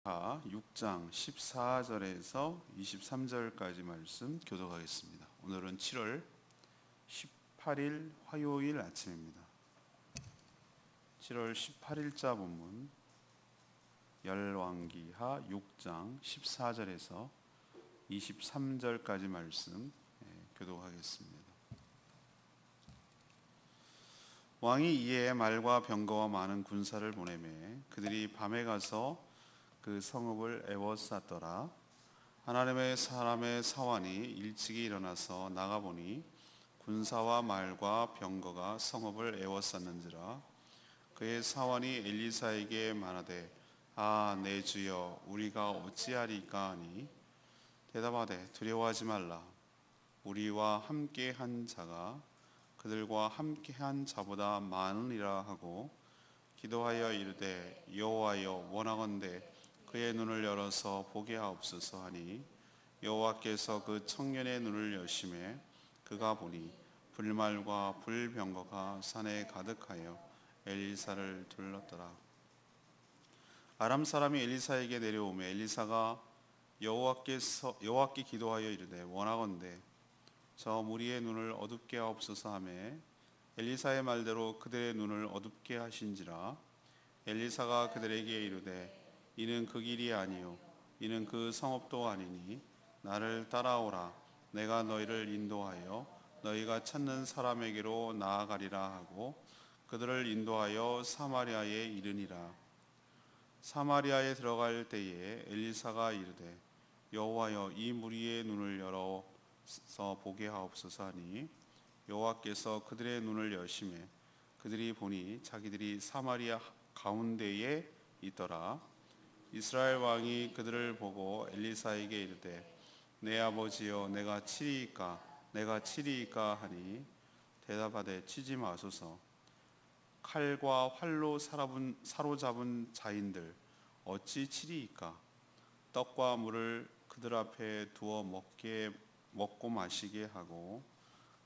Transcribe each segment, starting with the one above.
6장 14절에서 23절까지 말씀 교독하겠습니다. 오늘은 7월 18일 화요일 아침입니다. 7월 18일자 본문 열왕기하 6장 14절에서 23절까지 말씀 교독하겠습니다. 왕이 이에 말과 병거와 많은 군사를 보내매 그들이 밤에 가서 그 성읍을 에워쌌더라. 하나님의 사람의 사환이 일찍이 일어나서 나가보니 군사와 말과 병거가 성읍을 에워쌌는지라. 그의 사환이 엘리사에게 말하되 내 주여 우리가 어찌하리까 하니 대답하되 두려워하지 말라. 우리와 함께한 자가 그들과 함께한 자보다 많으리라 하고 기도하여 이르되 여호와여 원하건대 그의 눈을 열어서 보게 하옵소서 하니 여호와께서 그 청년의 눈을 여시매 그가 보니 불말과 불병거가 산에 가득하여 엘리사를 둘렀더라. 아람 사람이 엘리사에게 내려오매 엘리사가 여호와께 기도하여 이르되 원하건대 저 무리의 눈을 어둡게 하옵소서 하매 엘리사의 말대로 그들의 눈을 어둡게 하신지라. 엘리사가 그들에게 이르되 이는 그 길이 아니요 이는 그 성읍도 아니니 나를 따라오라. 내가 너희를 인도하여 너희가 찾는 사람에게로 나아가리라 하고 그들을 인도하여 사마리아에 이르니라. 사마리아에 들어갈 때에 엘리사가 이르되 여호와여 이 무리의 눈을 열어서 보게 하옵소서 하니 여호와께서 그들의 눈을 여시매 그들이 보니 자기들이 사마리아 가운데에 있더라. 이스라엘 왕이 그들을 보고 엘리사에게 이르되 내 아버지여 내가 치리이까 하니 대답하되 치지 마소서. 칼과 활로 사로잡은 자인들 어찌 치리이까. 떡과 물을 그들 앞에 두어 먹고 마시게 하고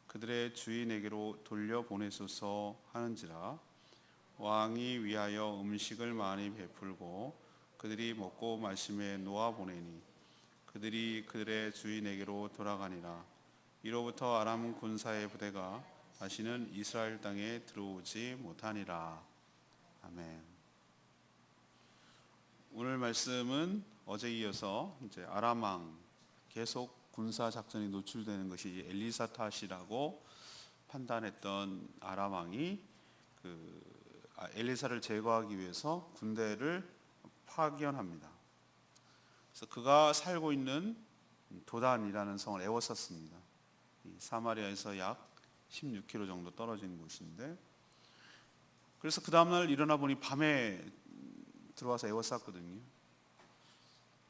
그들의 주인에게로 돌려보내소서 하는지라. 왕이 위하여 음식을 많이 베풀고 그들이 먹고 마심에 놓아 보내니 그들이 그들의 주인에게로 돌아가니라. 이로부터 아람 군사의 부대가 다시는 이스라엘 땅에 들어오지 못하니라. 아멘. 오늘 말씀은 어제 이어서 이제 아람 왕 계속 군사 작전이 노출되는 것이 엘리사 탓이라고 판단했던 아람 왕이 엘리사를 제거하기 위해서 군대를 파견합니다. 그래서 그가 살고 있는 도단이라는 성을 에워쌌습니다. 사마리아에서 약 16km 정도 떨어진 곳인데, 그래서 그 다음날 일어나 보니 밤에 들어와서 에워쌌거든요.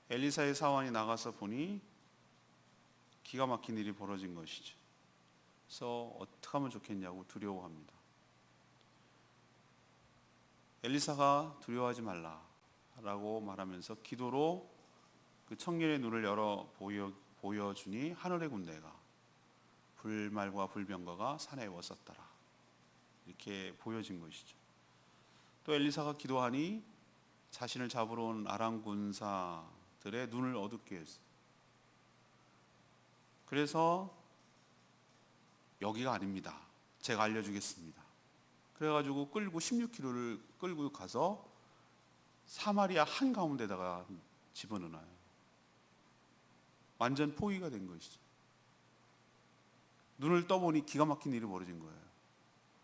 엘리사의 사환이 나가서 보니 기가 막힌 일이 벌어진 것이죠. 그래서 어떻게 하면 좋겠냐고 두려워합니다. 엘리사가 두려워하지 말라 라고 말하면서 기도로 그 청년의 눈을 열어 보여주니 하늘의 군대가 불말과 불병거가 산에 에워쌌더라 이렇게 보여진 것이죠. 또 엘리사가 기도하니 자신을 잡으러 온 아람 군사들의 눈을 어둡게 했어요. 그래서 여기가 아닙니다, 제가 알려주겠습니다. 그래가지고 끌고 16km를 끌고 가서 사마리아 한가운데다가 집어넣어요. 완전 포위가 된 것이죠. 눈을 떠보니 기가 막힌 일이 벌어진 거예요.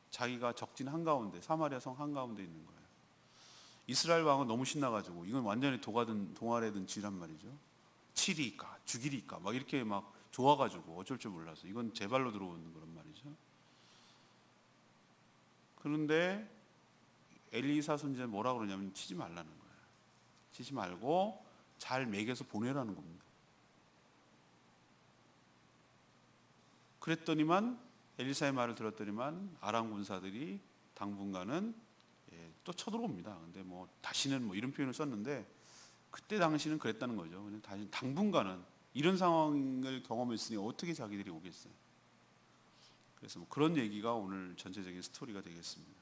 자기가 적진 한가운데, 사마리아 성 한가운데 있는 거예요. 이스라엘 왕은 너무 신나가지고 이건 완전히 동아래든 쥐란 말이죠. 치리까 죽이리까 막 이렇게 막 좋아가지고 어쩔 줄 몰라서 이건 제 발로 들어오는 거란 말이죠. 그런데 엘리사 선지자는 뭐라 그러냐면 치지 말라는 거예요. 치지 말고 잘 먹여서 보내라는 겁니다. 그랬더니만 엘리사의 말을 들었더니만 아람 군사들이 당분간은 또 쳐들어옵니다. 근데 뭐 다시는 뭐 이런 표현을 썼는데 그때 당시는 그랬다는 거죠. 다시 당분간은 이런 상황을 경험했으니 어떻게 자기들이 오겠어요. 그래서 뭐 그런 얘기가 오늘 전체적인 스토리가 되겠습니다.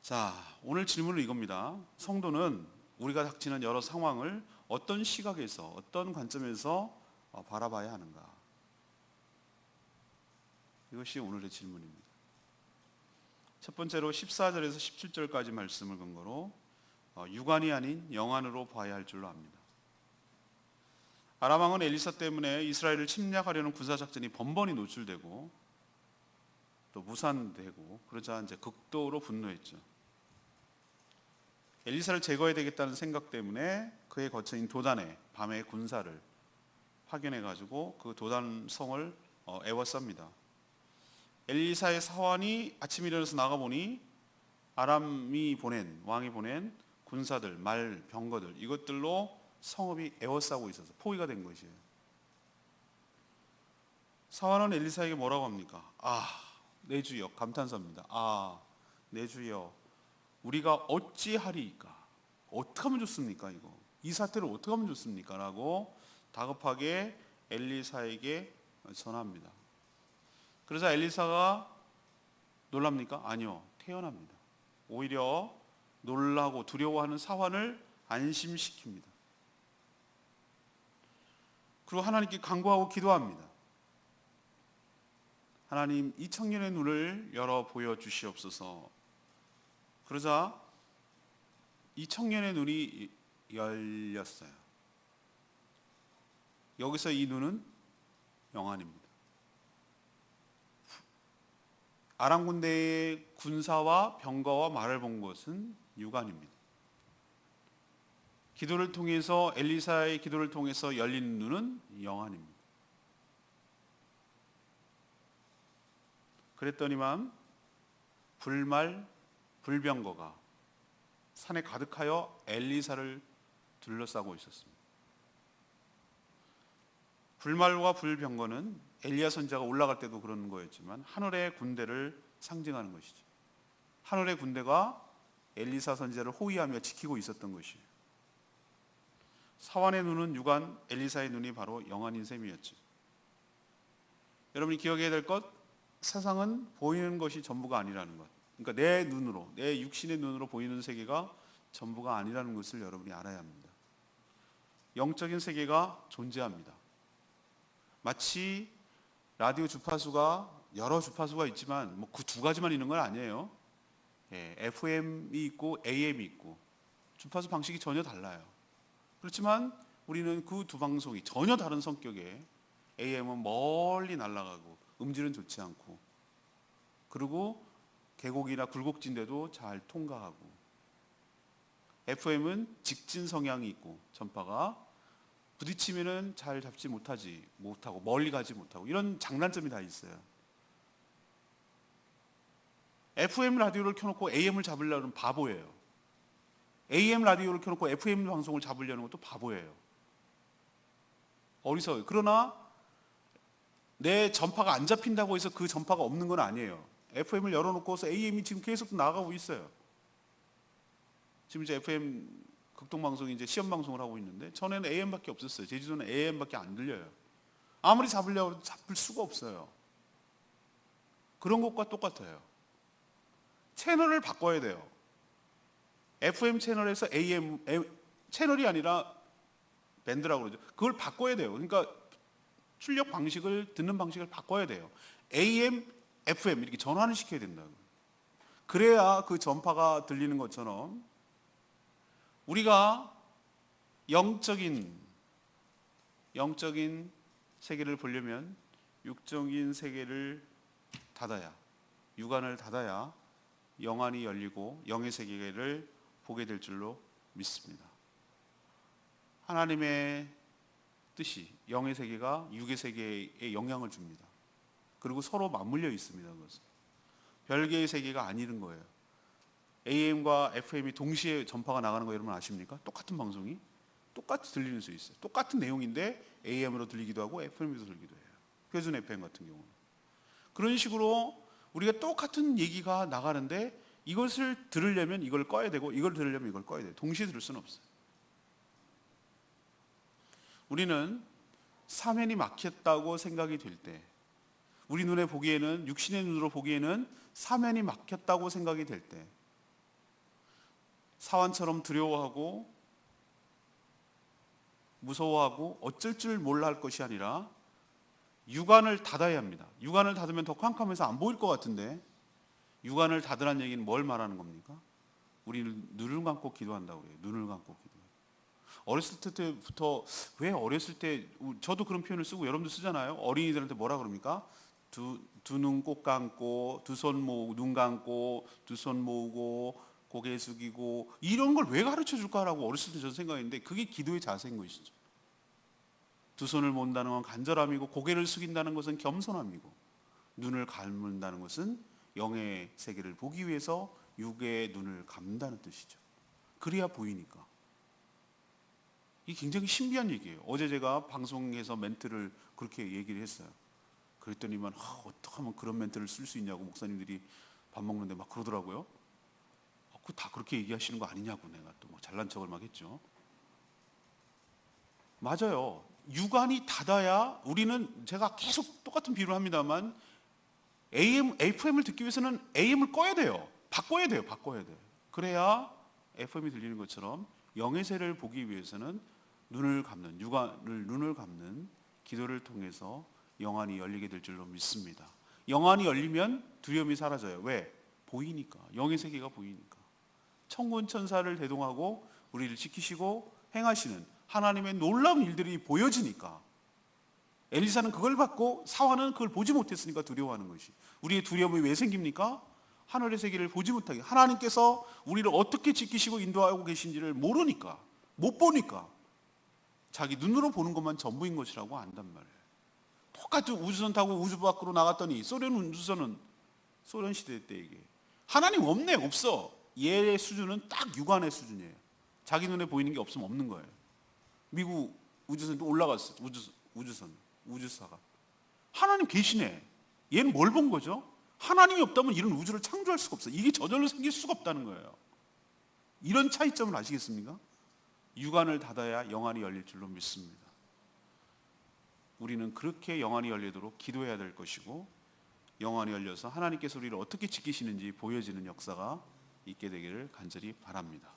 자, 오늘 질문은 이겁니다. 성도는 우리가 닥치는 여러 상황을 어떤 시각에서, 어떤 관점에서 바라봐야 하는가? 이것이 오늘의 질문입니다. 첫 번째로 14절에서 17절까지 말씀을 근거로 육안이 아닌 영안으로 봐야 할 줄로 압니다. 아람 왕은 엘리사 때문에 이스라엘을 침략하려는 군사작전이 번번이 노출되고 또 무산되고 그러자 이제 극도로 분노했죠. 엘리사를 제거해야 되겠다는 생각 때문에 그의 거처인 도단에 밤에 군사를 파견해 가지고 그 도단성을 에워쌉니다. 엘리사의 사환이 아침에 일어나서 나가보니 왕이 보낸 군사들, 말, 병거들 이것들로 성읍이 에워싸고 있어서 포위가 된 것이에요. 사환은 엘리사에게 뭐라고 합니까? 내 주여, 감탄사입니다. 내 주여, 우리가 어찌하리이까? 어떻게 하면 좋습니까? 이 사태를 어떻게 하면 좋습니까? 라고 다급하게 엘리사에게 전합니다. 그러자 엘리사가 놀랍니까? 아니요, 태연합니다. 오히려 놀라고 두려워하는 사환을 안심시킵니다. 그리고 하나님께 간구하고 기도합니다. 하나님, 이 청년의 눈을 열어 보여주시옵소서. 그러자 이 청년의 눈이 열렸어요. 여기서 이 눈은 영안입니다. 아람 군대의 군사와 병거와 말을 본 것은 육안입니다. 기도를 통해서, 엘리사의 기도를 통해서 열린 눈은 영안입니다. 그랬더니만 불말, 불병거가 산에 가득하여 엘리사를 둘러싸고 있었습니다. 불말과 불병거는 엘리야 선지자가 올라갈 때도 그런 거였지만 하늘의 군대를 상징하는 것이죠. 하늘의 군대가 엘리사 선지자를 호위하며 지키고 있었던 것이에요. 사환의 눈은 육안, 엘리사의 눈이 바로 영안인 셈이었죠. 여러분이 기억해야 될 것, 세상은 보이는 것이 전부가 아니라는 것. 그러니까 내 눈으로, 내 육신의 눈으로 보이는 세계가 전부가 아니라는 것을 여러분이 알아야 합니다. 영적인 세계가 존재합니다. 마치 라디오 주파수가 여러 주파수가 있지만 그 두 가지만 있는 건 아니에요. FM이 있고 AM이 있고 주파수 방식이 전혀 달라요. 그렇지만 우리는 그 두 방송이 전혀 다른 성격의, AM은 멀리 날아가고 음질은 좋지 않고, 그리고 계곡이나 굴곡진데도 잘 통과하고, FM은 직진 성향이 있고 전파가 부딪히면은 잘 잡지 못하고 멀리 가지 못하고 이런 장단점이 다 있어요. FM 라디오를 켜놓고 AM을 잡으려는 바보예요. AM 라디오를 켜놓고 FM 방송을 잡으려는 것도 바보예요. 어리석어요. 그러나 내 전파가 안 잡힌다고 해서 그 전파가 없는 건 아니에요. FM을 열어놓고서 AM이 지금 계속 나가고 있어요. 지금 이제 FM 극동방송이 이제 시험방송을 하고 있는데 전에는 AM밖에 없었어요. 제주도는 AM밖에 안 들려요. 아무리 잡으려고 해도 잡을 수가 없어요. 그런 것과 똑같아요. 채널을 바꿔야 돼요. FM 채널에서 AM 채널이 아니라 밴드라고 그러죠. 그걸 바꿔야 돼요. 그러니까 출력 방식을, 듣는 방식을 바꿔야 돼요. AM, FM 이렇게 전환을 시켜야 된다고. 그래야 그 전파가 들리는 것처럼 우리가 영적인 세계를 보려면 육적인 세계를 닫아야, 육안을 닫아야 영안이 열리고 영의 세계를 보게 될 줄로 믿습니다. 하나님의 뜻이 영의 세계가 육의 세계에 영향을 줍니다. 그리고 서로 맞물려 있습니다. 그것은 별개의 세계가 아니는 거예요. AM과 FM이 동시에 전파가 나가는 거 여러분 아십니까? 똑같은 방송이 똑같이 들리는 수 있어요. 똑같은 내용인데 AM으로 들리기도 하고 FM으로 들리기도 해요. 표준 FM 같은 경우는. 그런 식으로 우리가 똑같은 얘기가 나가는데 이것을 들으려면 이걸 꺼야 되고 이걸 들으려면 이걸 꺼야 돼요. 동시에 들을 수는 없어요. 우리는 사면이 막혔다고 생각이 될 때, 우리 눈에 보기에는, 육신의 눈으로 보기에는 사면이 막혔다고 생각이 될 때, 사환처럼 두려워하고 무서워하고 어쩔 줄 몰라 할 것이 아니라 육안을 닫아야 합니다. 육안을 닫으면 더 캄캄해서 안 보일 것 같은데, 육안을 닫으란 얘기는 뭘 말하는 겁니까? 우리는 눈을 감고 기도한다고 그래요. 눈을 감고 기도. 어렸을 때부터, 왜 어렸을 때, 저도 그런 표현을 쓰고 여러분도 쓰잖아요. 어린이들한테 뭐라 그럽니까? 두 눈 꼭 감고, 두 손 모으고, 눈 감고, 두 손 모으고, 고개 숙이고, 이런 걸 왜 가르쳐 줄까라고 어렸을 때 저는 생각했는데, 그게 기도의 자세인 것이죠. 두 손을 모은다는 건 간절함이고, 고개를 숙인다는 것은 겸손함이고, 눈을 감는다는 것은 영의 세계를 보기 위해서 육의 눈을 감는다는 뜻이죠. 그래야 보이니까. 이 굉장히 신비한 얘기예요. 어제 제가 방송에서 멘트를 그렇게 얘기를 했어요. 그랬더니만 어떻게 하면 그런 멘트를 쓸 수 있냐고 목사님들이 밥 먹는데 막 그러더라고요. 그 다 그렇게 얘기하시는 거 아니냐고 내가 또 막 잘난 척을 막 했죠. 맞아요. 육안이 닫아야 우리는, 제가 계속 똑같은 비유를 합니다만, FM을 듣기 위해서는 AM을 꺼야 돼요. 바꿔야 돼요. 그래야 FM이 들리는 것처럼 영의 세를 보기 위해서는 눈을 감는 기도를 통해서 영안이 열리게 될 줄로 믿습니다. 영안이 열리면 두려움이 사라져요. 왜? 보이니까. 영의 세계가 보이니까. 천군 천사를 대동하고 우리를 지키시고 행하시는 하나님의 놀라운 일들이 보여지니까. 엘리사는 그걸 받고 사환은 그걸 보지 못했으니까 두려워하는 것이. 우리의 두려움이 왜 생깁니까? 하늘의 세계를 보지 못하게, 하나님께서 우리를 어떻게 지키시고 인도하고 계신지를 모르니까, 못 보니까 자기 눈으로 보는 것만 전부인 것이라고 안단 말이에요. 똑같은 우주선 타고 우주 밖으로 나갔더니 소련 우주선은 소련 시대 때 이게 하나님 없네, 없어. 얘의 수준은 딱 육안의 수준이에요. 자기 눈에 보이는 게 없으면 없는 거예요. 미국 우주선도 올라갔어. 우주사가 하나님 계시네. 얘는 뭘 본 거죠? 하나님이 없다면 이런 우주를 창조할 수가 없어요. 이게 저절로 생길 수가 없다는 거예요. 이런 차이점을 아시겠습니까? 육안을 닫아야 영안이 열릴 줄로 믿습니다. 우리는 그렇게 영안이 열리도록 기도해야 될 것이고, 영안이 열려서 하나님께서 우리를 어떻게 지키시는지 보여지는 역사가 있게 되기를 간절히 바랍니다.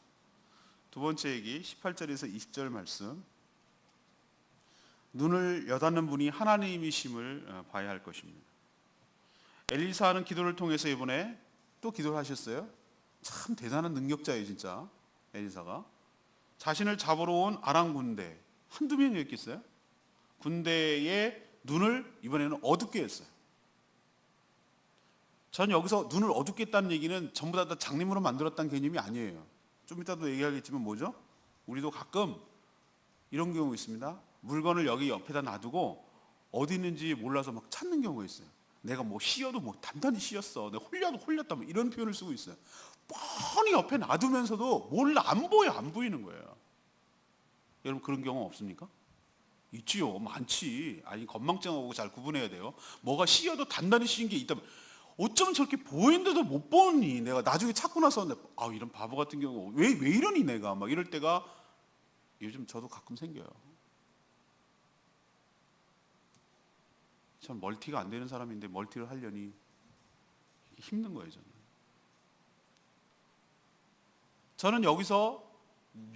두 번째 얘기, 18절에서 20절 말씀. 눈을 여닫는 분이 하나님이심을 봐야 할 것입니다. 엘리사는 기도를 통해서 이번에 또 기도를 하셨어요. 참 대단한 능력자예요, 진짜. 엘리사가 자신을 잡으러 온 아람 군대, 한두 명이었겠어요? 군대의 눈을 이번에는 어둡게 했어요. 전 여기서 눈을 어둡게 했다는 얘기는 전부 다 장님으로 만들었다는 개념이 아니에요. 좀 이따도 얘기하겠지만 뭐죠? 우리도 가끔 이런 경우 있습니다. 물건을 여기 옆에다 놔두고 어디 있는지 몰라서 막 찾는 경우가 있어요. 내가 뭐 씌어도 뭐 단단히 씌었어, 내가 홀려도 홀렸다, 뭐 이런 표현을 쓰고 있어요. 뻔히 옆에 놔두면서도 몰라, 안 보이는 거예요. 여러분 그런 경우 없습니까? 있지요, 많지. 아니, 건망증하고 잘 구분해야 돼요. 뭐가 씌어도 단단히 씌인 게 있다면, 어쩌면 저렇게 보이는데도 못 보니, 내가 나중에 찾고 나서 이런 바보 같은 경우 왜 이러니 내가 막 이럴 때가 요즘 저도 가끔 생겨요. 참 멀티가 안 되는 사람인데 멀티를 하려니 힘든 거예요. 저는 여기서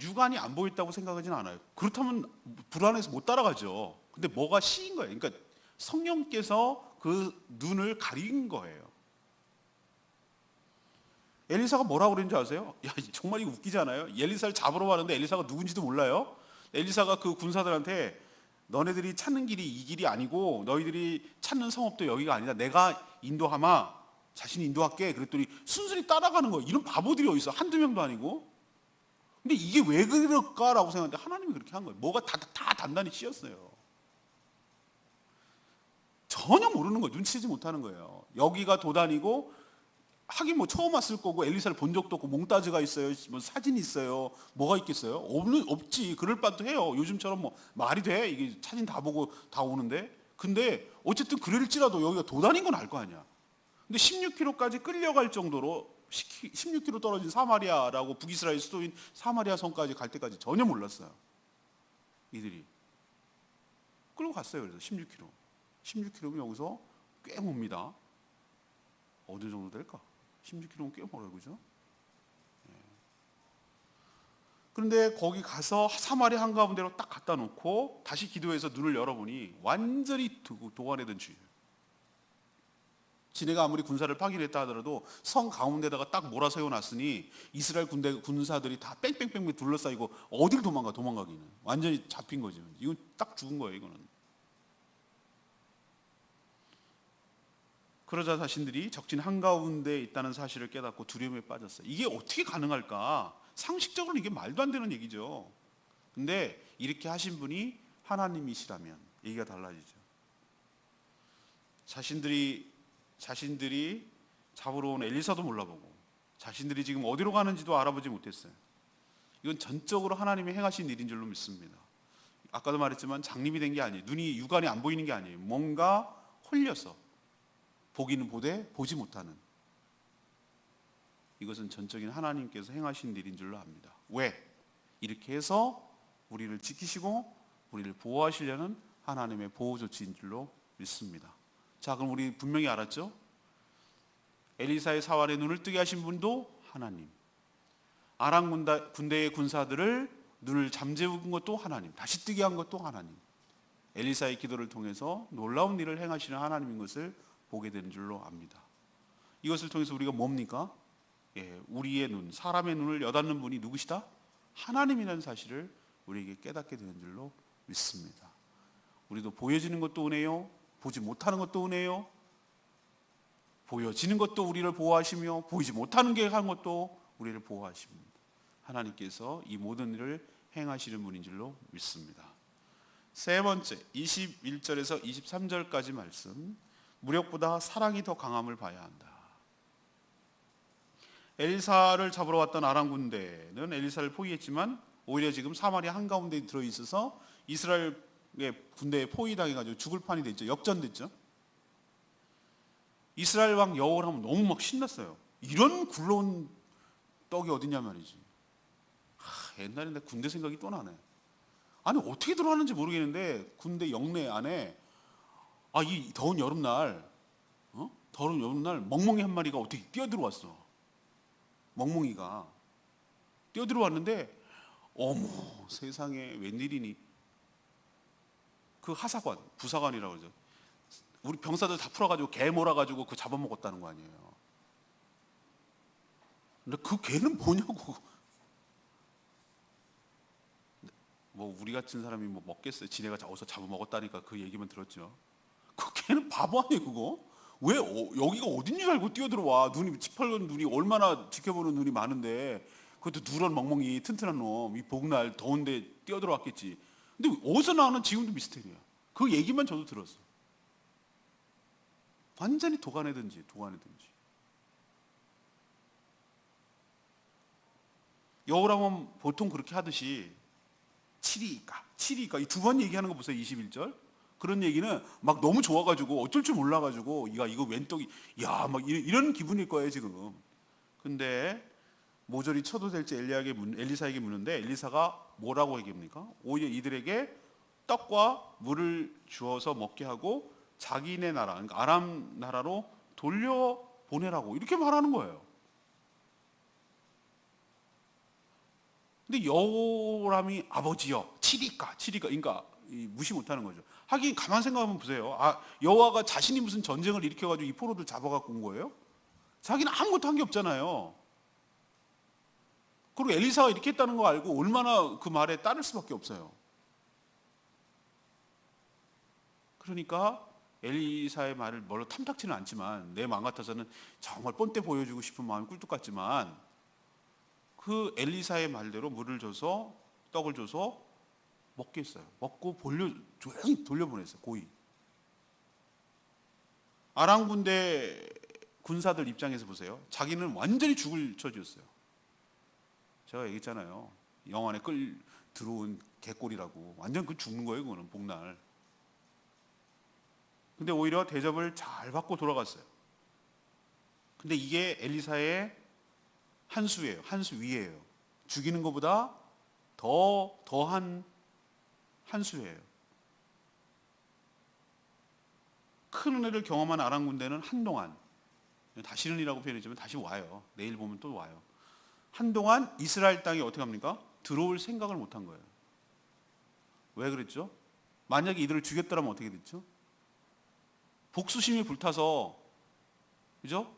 육안이 안 보였다고 생각하지는 않아요. 그렇다면 불안해서 못 따라가죠. 근데 뭐가 씌인 거예요. 그러니까 성령께서 그 눈을 가린 거예요. 엘리사가 뭐라고 그랬는지 아세요? 야, 정말 이거 웃기지 않아요? 엘리사를 잡으러 가는데 엘리사가 누군지도 몰라요. 엘리사가 그 군사들한테 너네들이 찾는 길이 이 길이 아니고 너희들이 찾는 성읍도 여기가 아니다. 내가 인도하마. 자신이 인도할게. 그랬더니 순순히 따라가는 거예요. 이런 바보들이 어디 있어? 한두 명도 아니고. 근데 이게 왜 그럴까라고 생각하는데 하나님이 그렇게 한 거예요. 뭐가 다 단단히 씌었어요. 전혀 모르는 거예요. 눈치채지 못하는 거예요. 여기가 도단이고, 하긴 뭐 처음 왔을 거고 엘리사를 본 적도 없고 몽따주가 있어요. 뭐 사진이 있어요. 뭐가 있겠어요? 없지. 그럴 바도 해요. 요즘처럼 뭐 말이 돼? 이게 사진 다 보고 다 오는데. 근데 어쨌든 그럴지라도 여기가 도단인 건 알 거 아니야. 근데 16km까지 끌려갈 정도로 16km 떨어진 사마리아라고, 북이스라엘 수도인 사마리아 성까지 갈 때까지 전혀 몰랐어요. 이들이 끌고 갔어요. 그래서 16km 여기서 꽤 멉니다. 어느 정도 될까? 16km면 꽤 멀어요, 그죠? 그런데 거기 가서 사마리아 한가운데로 딱 갖다 놓고 다시 기도해서 눈을 열어보니 완전히 도관에 든 주예요. 지네가 아무리 군사를 파견했다 하더라도 성 가운데다가 딱 몰아세워놨으니 이스라엘 군사들이 다 뺑뺑뺑 둘러싸이고 어딜 도망가기는 완전히 잡힌 거죠. 이건 딱 죽은 거예요. 이거는. 그러자 자신들이 적진 한가운데 있다는 사실을 깨닫고 두려움에 빠졌어요. 이게 어떻게 가능할까? 상식적으로 이게 말도 안 되는 얘기죠. 근데 이렇게 하신 분이 하나님이시라면 얘기가 달라지죠. 자신들이 잡으러 온 엘리사도 몰라보고 자신들이 지금 어디로 가는지도 알아보지 못했어요. 이건 전적으로 하나님이 행하신 일인 줄로 믿습니다. 아까도 말했지만 장님이 된 게 아니에요. 눈이 육안이 안 보이는 게 아니에요. 뭔가 홀려서 보기는 보되 보지 못하는, 이것은 전적인 하나님께서 행하신 일인 줄로 압니다. 왜? 이렇게 해서 우리를 지키시고 우리를 보호하시려는 하나님의 보호 조치인 줄로 믿습니다. 자, 그럼 우리 분명히 알았죠? 엘리사의 사활의 눈을 뜨게 하신 분도 하나님, 아람 군대의 군사들을 눈을 잠재운 것도 하나님, 다시 뜨게 한 것도 하나님, 엘리사의 기도를 통해서 놀라운 일을 행하시는 하나님인 것을 보게 되는 줄로 압니다. 이것을 통해서 우리가 뭡니까? 우리의 눈, 사람의 눈을 여닫는 분이 누구시다? 하나님이라는 사실을 우리에게 깨닫게 되는 줄로 믿습니다. 우리도 보여지는 것도 은혜요, 보지 못하는 것도 은혜요, 보여지는 것도 우리를 보호하시며 보이지 못하는 게 한 것도 우리를 보호하십니다. 하나님께서 이 모든 일을 행하시는 분인 줄로 믿습니다. 세 번째, 21절에서 23절까지 말씀, 무력보다 사랑이 더 강함을 봐야 한다. 엘리사를 잡으러 왔던 아람 군대는 엘리사를 포위했지만 오히려 지금 사마리아 한가운데 들어있어서 이스라엘 군대에 포위당해가지고 죽을 판이 됐죠. 역전됐죠. 이스라엘 왕 여호람 너무 막 신났어요. 이런 굴러온 떡이 어딨냐 말이지. 옛날에 내 군대 생각이 또 나네. 아니 어떻게 들어왔는지 모르겠는데 군대 영내 안에 이 더운 여름날 멍멍이 한 마리가 어떻게 뛰어들어왔어. 멍멍이가 뛰어들어왔는데 어머 세상에 웬일이니. 그 하사관, 부사관이라고 그러죠. 우리 병사들 다 풀어가지고 개 몰아가지고 그 잡아먹었다는 거 아니에요. 근데 그 개는 뭐냐고. 뭐 우리 같은 사람이 뭐 먹겠어요. 지네가 어디서 잡아먹었다니까 그 얘기만 들었죠. 그 개는 바보 아니에요 그거? 왜 여기가 어딘지 알고 뛰어들어와. 눈이 시퍼런 눈이 얼마나 지켜보는 눈이 많은데 그것도 누런 멍멍이 튼튼한 놈, 이 복날 더운데 뛰어들어왔겠지. 근데 어디서 나오는 지금도 미스테리야. 그 얘기만 저도 들었어. 완전히 도가내든지. 여호람은 보통 그렇게 하듯이 치리까 이 두 번 얘기하는 거 보세요. 21절. 그런 얘기는 막 너무 좋아가지고 어쩔 줄 몰라가지고 이거 웬 떡이 막 이런 기분일 거예요 지금. 근데 모조리 쳐도 될지 엘리사에게 묻는데 엘리사가 뭐라고 얘기합니까? 오히려 이들에게 떡과 물을 주어서 먹게 하고 자기네 나라, 그러니까 아람 나라로 돌려보내라고 이렇게 말하는 거예요. 근데 여호람이 아버지여 치리까 그러니까 무시 못하는 거죠. 하긴 가만 생각하면 보세요. 여호와가 자신이 무슨 전쟁을 일으켜가지고 이 포로들 잡아갖고 온 거예요? 자기는 아무것도 한 게 없잖아요. 그리고 엘리사가 이렇게 했다는 거 알고 얼마나 그 말에 따를 수밖에 없어요. 그러니까 엘리사의 말을 별로 탐탁지는 않지만 내 마음 같아서는 정말 뻔때 보여주고 싶은 마음이 꿀뚝 같지만 그 엘리사의 말대로 물을 줘서 떡을 줘서 먹게 했어요. 먹고 조용히 돌려보냈어요. 고이. 아람 군대 군사들 입장에서 보세요. 자기는 완전히 죽을 처지였어요. 제가 얘기했잖아요. 영안에 들어온 개꼴이라고. 완전 죽는 거예요. 그거는 복날. 근데 오히려 대접을 잘 받고 돌아갔어요. 근데 이게 엘리사의 한 수 위예요. 죽이는 것보다 더한 한 수예요. 큰 은혜를 경험한 아람 군대는 한동안, 다시는이라고 표현했지만 다시 와요. 내일 보면 또 와요. 한동안 이스라엘 땅이 어떻게 합니까? 들어올 생각을 못한 거예요. 왜 그랬죠? 만약에 이들을 죽였더라면 어떻게 됐죠? 복수심이 불타서, 그죠?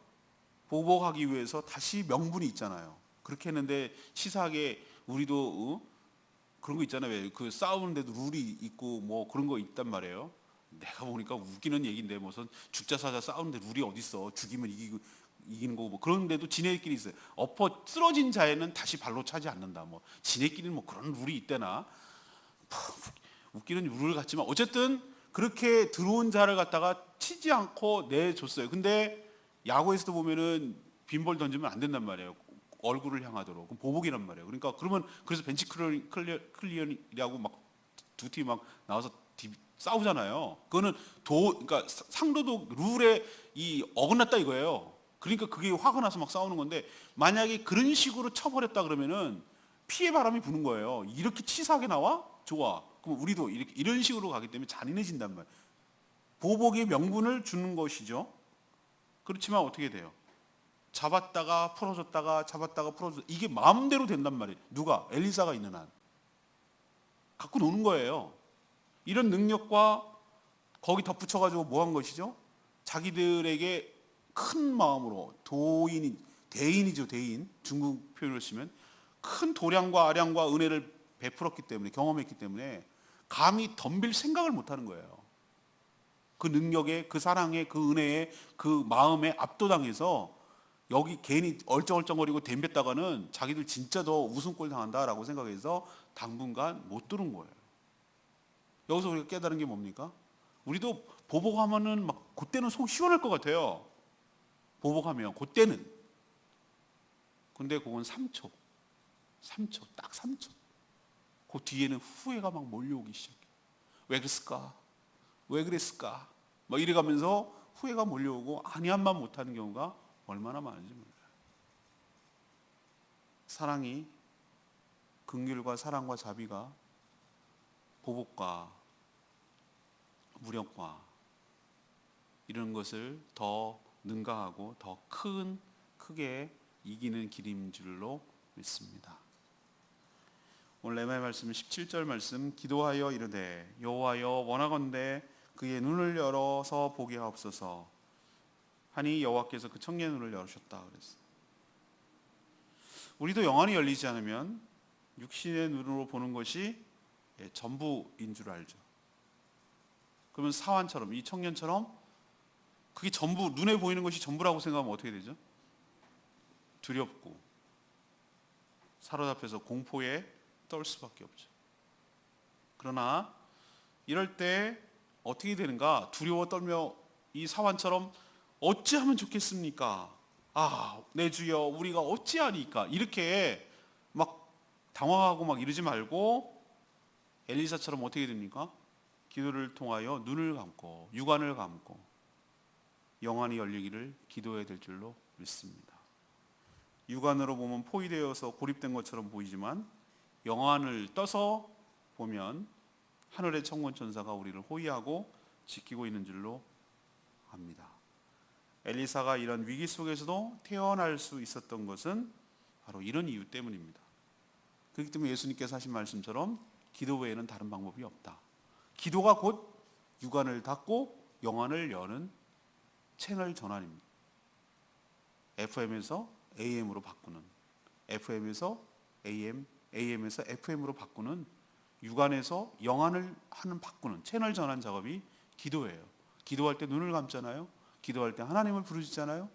보복하기 위해서 다시 명분이 있잖아요. 그렇게 했는데 치사하게 우리도 그런 거 있잖아요. 왜 그 싸우는데도 룰이 있고 뭐 그런 거 있단 말이에요. 내가 보니까 웃기는 얘기인데 무슨 죽자 사자 싸우는데 룰이 어디 있어? 죽이면 이기는 거고 뭐 그런데도 지네끼리 있어요. 엎어 쓰러진 자에는 다시 발로 차지 않는다. 뭐 지네끼리는 뭐 그런 룰이 있대나. 웃기는 룰 같지만 어쨌든 그렇게 들어온 자를 갖다가 치지 않고 내줬어요. 근데 야구에서도 보면은 빈볼 던지면 안 된단 말이에요. 얼굴을 향하도록. 그럼 보복이란 말이에요. 그러니까 그러면 그래서 벤치 클리어라고 막 두 팀 막 나와서 싸우잖아요. 그거는 그러니까 상도도 룰에 어긋났다 이거예요. 그러니까 그게 화가 나서 막 싸우는 건데 만약에 그런 식으로 쳐버렸다 그러면은 피해 바람이 부는 거예요. 이렇게 치사하게 나와? 좋아. 그럼 우리도 이런 식으로 가기 때문에 잔인해진단 말이에요. 보복의 명분을 주는 것이죠. 그렇지만 어떻게 돼요? 잡았다가 풀어줬다가 잡았다가 풀어줬다가 이게 마음대로 된단 말이에요. 누가? 엘리사가 있는 한. 갖고 노는 거예요. 이런 능력과 거기 덧붙여가지고 뭐 한 것이죠? 자기들에게 큰 마음으로 대인이죠, 대인. 중국 표현으로 쓰면 큰 도량과 아량과 은혜를 베풀었기 때문에, 경험했기 때문에 감히 덤빌 생각을 못 하는 거예요. 그 능력에, 그 사랑에, 그 은혜에, 그 마음에 압도당해서 여기 괜히 얼쩡얼쩡거리고 덤볐다가는 자기들 진짜 더 웃음꼴 당한다라고 생각해서 당분간 못 들은 거예요. 여기서 우리가 깨달은 게 뭡니까? 우리도 보복하면은 막 그때는 속 시원할 것 같아요. 보복하면 그때는. 근데 그건 3초, 딱 3초. 그 뒤에는 후회가 막 몰려오기 시작해. 왜 그랬을까? 왜 그랬을까? 막 이래가면서 후회가 몰려오고 아니한만 못하는 경우가 얼마나 많은지 몰라요. 사랑이, 긍휼과 사랑과 자비가 보복과 무력과 이런 것을 더 능가하고 더 크게 이기는 길인 줄로 믿습니다. 오늘 레마의 말씀은 17절 말씀, 기도하여 이르되 여호와여 원하건대 그의 눈을 열어서 보게 하옵소서 하니 여호와께서 그 청년의 눈을 열으셨다 그랬어요. 우리도 영안이 열리지 않으면 육신의 눈으로 보는 것이 전부인 줄 알죠. 그러면 사환처럼, 이 청년처럼 그게 전부, 눈에 보이는 것이 전부라고 생각하면 어떻게 되죠? 두렵고 사로잡혀서 공포에 떨 수밖에 없죠. 그러나 이럴 때 어떻게 되는가? 두려워 떨며 이 사환처럼 어찌하면 좋겠습니까? 내 주여 우리가 어찌하니까 이렇게 막 당황하고 막 이러지 말고 엘리사처럼 어떻게 됩니까? 기도를 통하여 눈을 감고 육안을 감고 영안이 열리기를 기도해야 될 줄로 믿습니다. 육안으로 보면 포위되어서 고립된 것처럼 보이지만 영안을 떠서 보면 하늘의 천군천사가 우리를 호위하고 지키고 있는 줄로 압니다. 엘리사가 이런 위기 속에서도 태어날 수 있었던 것은 바로 이런 이유 때문입니다. 그렇기 때문에 예수님께서 하신 말씀처럼 기도 외에는 다른 방법이 없다. 기도가 곧 육안을 닫고 영안을 여는 채널 전환입니다. FM에서 AM으로 바꾸는, FM에서 AM, AM에서 FM으로 바꾸는, 육안에서 영안을 바꾸는 채널 전환 작업이 기도예요. 기도할 때 눈을 감잖아요. 기도할 때 하나님을 부르짖잖아요.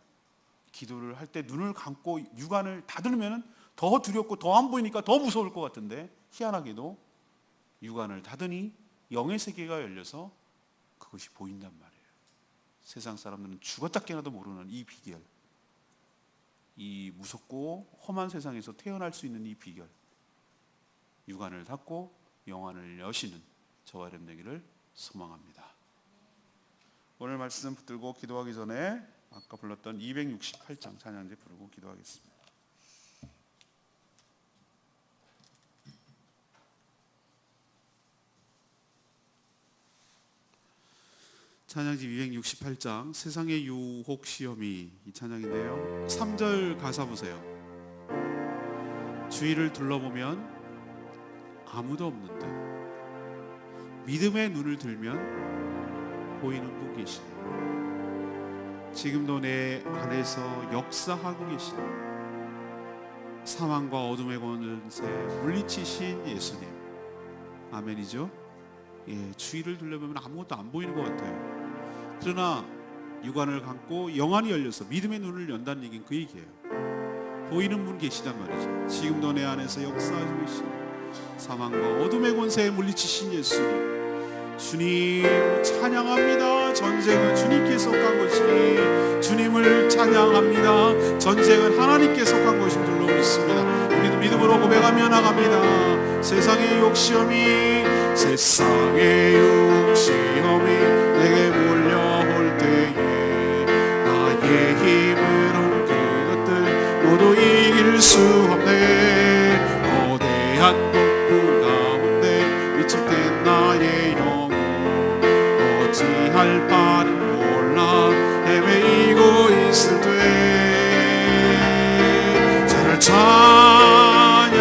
기도를 할 때 눈을 감고 육안을 닫으면 더 두렵고 더 안 보이니까 더 무서울 것 같은데 희한하게도 육안을 닫으니 영의 세계가 열려서 그것이 보인단 말이에요. 세상 사람들은 죽었다 깨어나도 모르는 이 비결, 이 무섭고 험한 세상에서 태어날 수 있는 이 비결, 육안을 닫고 영안을 여시는 저와 여러분 되기를 소망합니다. 오늘 말씀 붙들고 기도하기 전에 아까 불렀던 268장 찬양제 부르고 기도하겠습니다. 찬양지 268장 세상의 유혹 시험이 이 찬양인데요. 3절 가사 보세요. 주위를 둘러보면 아무도 없는데 믿음의 눈을 들면 보이는 분 계시네. 지금도 내 안에서 역사하고 계시네. 사망과 어둠의 권세 물리치신 예수님. 아멘이죠? 예, 주위를 둘러보면 아무것도 안 보이는 것 같아요. 그러나 육안을 감고 영안이 열려서 믿음의 눈을 연다는 얘기는 그 얘기예요. 보이는 분 계시단 말이죠. 지금도 내 안에서 역사하고 계신 사망과 어둠의 권세에 물리치신 예수님, 주님 찬양합니다. 전쟁은 주님께 속한 것이니 주님을 찬양합니다. 전쟁은 하나님께 속한 것인 줄로 믿습니다. 우리도 믿음으로 고백하며 나갑니다. 세상의 욕심이 내게 몰려올 때에 나의 힘으로 그것들 모두 이길 수 없네. 거대한 폭풍 가운데 미칠 때 나의 영혼 어찌할 바를 몰라 헤매이고 있을 때 주를 찬양,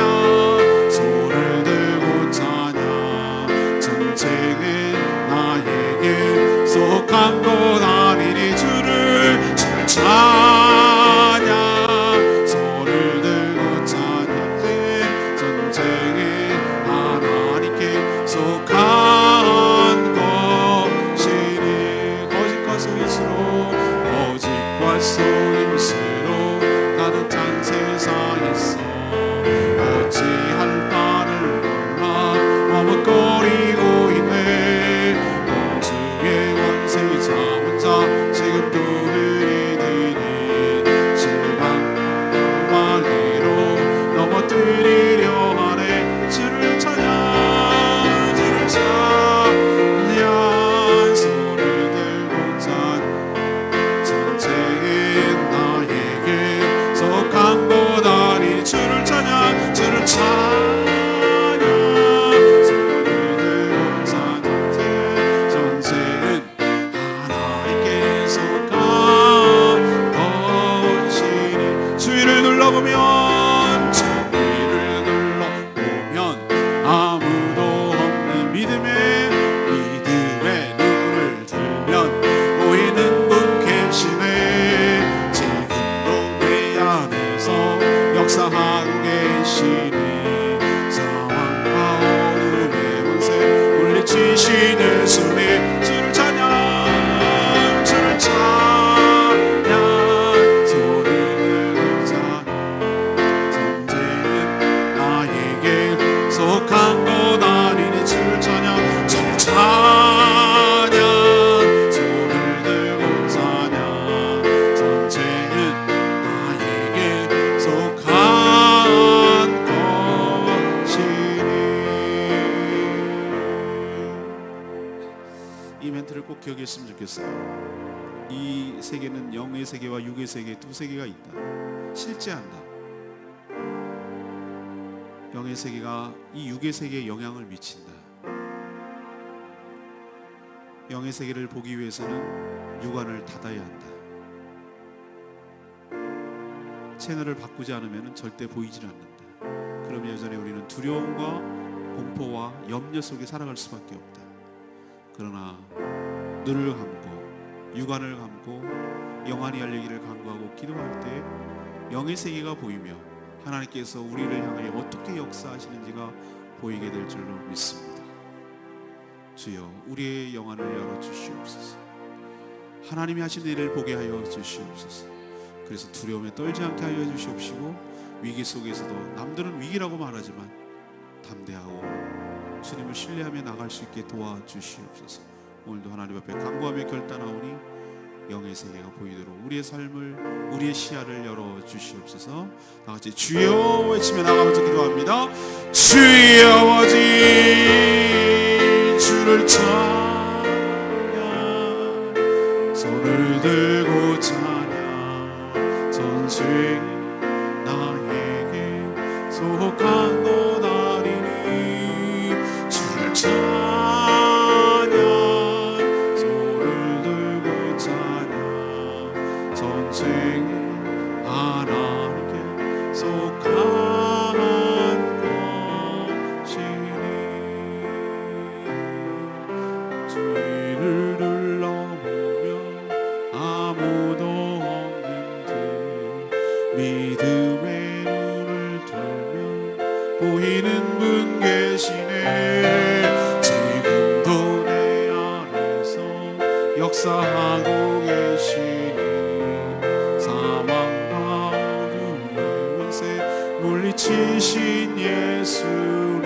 손을 들고 찬양. 전쟁은 나에게 속한 것 아니니 주를 찬양, 손을 들고 찬양해. 전쟁은 하나님께 속한 것이니 거짓과 속임수로 가득 찬 세상에서 어찌할 바를 몰라 머뭇거리고 있네. 우주의 원세자 혼자 지금도 흐리들이 실망마귀로 넘어뜨리려 하네. 주를 찬양, 주를 찬양, 손을 들고 찬양. 전쟁은 나에게 속한 것 아니. 주를 찬양, 주를 찬양, 손을 들고 찬양. 전쟁은 하나님께 속한 것이니. 주위를 둘러보면, 주위를 둘러보면 아무도 없는 믿음의 눈을 들면 보이는 분 계시네. 지금도 내 안에서 역사하고 계시니 사망과 어둠의 권세 물리치시는 예수님. 주를 찬양, 주를 찬양, 손을 들고 찬양. 전쟁은 나에게 속한 것 아니니. 주를 찬양, 주를 찬양, 손을 들고 찬양. 전쟁은 나에게 속한 것이니. 이 멘트를 꼭 기억했으면 좋겠어요. 이 세계는 영의 세계와 육의 세계 두 세계가 있다. 실제한다. 영의 세계가 이 육의 세계에 영향을 미친다. 영의 세계를 보기 위해서는 육안을 닫아야 한다. 채널을 바꾸지 않으면 절대 보이질 않는다. 그럼 여전히 우리는 두려움과 공포와 염려 속에 살아갈 수밖에 없다. 그러나 눈을 감고 육안을 감고 영안이 열리기를 간구하고 기도할 때 영의 세계가 보이며 하나님께서 우리를 향하여 어떻게 역사하시는지가 보이게 될 줄로 믿습니다. 주여, 우리의 영안을 열어주시옵소서. 하나님이 하신 일을 보게 하여 주시옵소서. 그래서 두려움에 떨지 않게 하여 주시옵시고, 위기 속에서도 남들은 위기라고 말하지만 담대하고 주님을 신뢰하며 나갈 수 있게 도와주시옵소서. 오늘도 하나님 앞에 간구하며 결단하오니 영의 세계가 보이도록 우리의 삶을, 우리의 시야를 열어주시옵소서. 다같이 주여 외치며 나가면서 기도합니다. 주여 아버지, 주를 찬양, 손을 들고 찬양. 전쟁 나에게 속한 것 아니니. 주를 찬양, 손을 들고 찬양. 전쟁 하나님께 속한 것이 뒤를 둘러보면 아무도 없는데 믿음의 눈을 들면 보이는 분 계시네. 지금도 내 안에서 역사하고 계시니 사망과 어둠의 권세 물리치신 예수님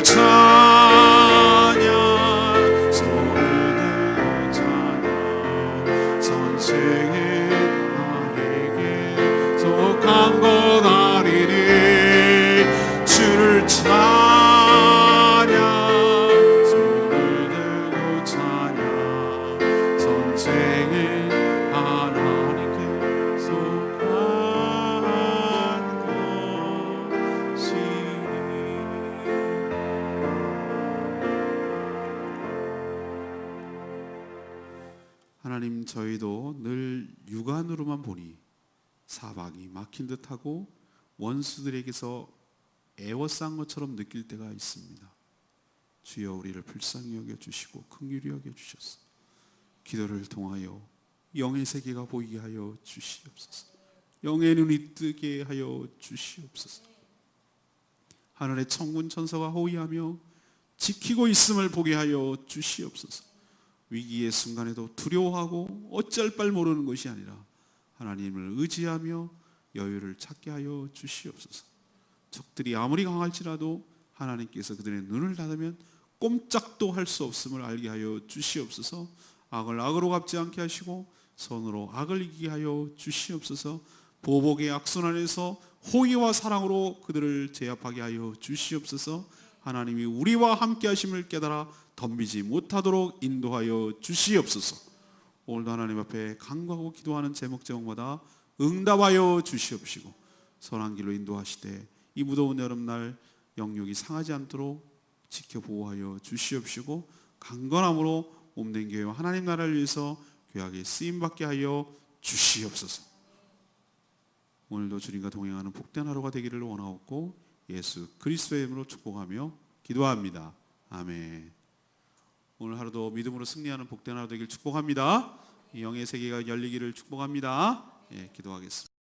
찬양 손을 들고 찬양 선생은 나에게 속한 것 아니니 주를 찬양 손을 들고 찬양 선생은 하나님께 속한 것이니. 하나님, 저희도 늘 육안으로만 보니 사방이 막힌 듯하고 원수들에게서 애워싼 것처럼 느낄 때가 있습니다. 주여 우리를 불쌍히 여겨주시고 긍휼히 여겨주셔서 기도를 통하여 영의 세계가 보이게 하여 주시옵소서. 영의 눈이 뜨게 하여 주시옵소서. 하늘의 천군 천사가 호위하며 지키고 있음을 보게 하여 주시옵소서. 위기의 순간에도 두려워하고 어쩔 바 모르는 것이 아니라 하나님을 의지하며 여유를 찾게 하여 주시옵소서. 적들이 아무리 강할지라도 하나님께서 그들의 눈을 닫으면 꼼짝도 할 수 없음을 알게 하여 주시옵소서. 악을 악으로 갚지 않게 하시고 선으로 악을 이기게 하여 주시옵소서. 보복의 악순 안에서 호의와 사랑으로 그들을 제압하게 하여 주시옵소서. 하나님이 우리와 함께 하심을 깨달아 덤비지 못하도록 인도하여 주시옵소서. 오늘도 하나님 앞에 간구하고 기도하는 제목마다 응답하여 주시옵시고 선한 길로 인도하시되 이 무더운 여름날 영육이 상하지 않도록 지켜 보호하여 주시옵시고 강건함으로 몸된 교회와 하나님 나라를 위해서 귀하게 쓰임받게 하여 주시옵소서. 오늘도 주님과 동행하는 복된 하루가 되기를 원하옵고 예수 그리스도의 이름으로 축복하며 기도합니다. 아멘. 오늘 하루도 믿음으로 승리하는 복된 하루 되길 축복합니다. 영의 세계가 열리기를 축복합니다. 기도하겠습니다.